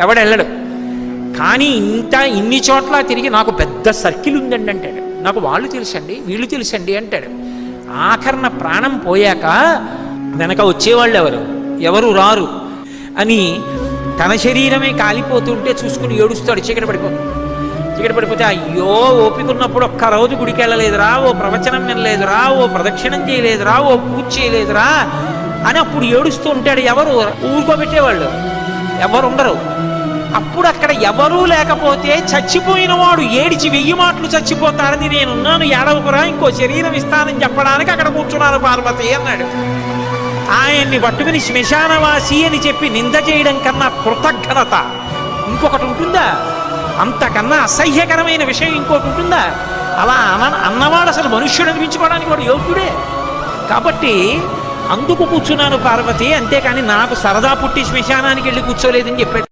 ఎవడెళ్ళడు. కానీ ఇన్ని చోట్ల తిరిగి నాకు పెద్ద సర్కిల్ ఉందండి అంటాడు. నాకు వాళ్ళు తెలుసండి, వీళ్ళు తెలుసండి అంటాడు. ఆఖరణ ప్రాణం పోయాక వెనక వచ్చేవాళ్ళు ఎవరు రారు అని తన శరీరమే కాలిపోతుంటే చూసుకుని ఏడుస్తాడు. చీకటి పడిపోతే అయ్యో ఓపికన్నప్పుడు ఒక్క రోజు గుడికి వెళ్ళలేదురా, ఓ ప్రవచనం వినలేదురా, ఓ ప్రదక్షిణం చేయలేదురా, ఓ పూజ చేయలేదురా అని అప్పుడు ఏడుస్తూ ఉంటాడు. ఎవరు ఊరుకోబెట్టేవాళ్ళు ఎవరు ఉండరు. అప్పుడు అక్కడ ఎవరూ లేకపోతే చచ్చిపోయిన వాడు ఏడిచి 1000 మాటలు చచ్చిపోతారని నేనున్నాను, ఏడవకురా, ఇంకో శరీరం ఇస్తానని చెప్పడానికి అక్కడ కూర్చున్నాను పార్వతి అన్నాడు. ఆయన్ని పట్టుకుని శ్మశానవాసి అని చెప్పి నింద చేయడం కన్నా కృతజ్ఞత ఇంకొకటి ఉంటుందా? అంతకన్నా అసహ్యకరమైన విషయం ఇంకోటి ఉంటుందా? అలా అన్నవాడు అసలు మనుష్యుడు అనిపించుకోవడానికి వాడు యోగ్యుడే. కాబట్టి అందుకు కూర్చున్నాను పార్వతి, అంతేకాని నాకు సరదా పుట్టి శ్మశానానికి వెళ్ళి కూర్చోలేదని చెప్పాడు.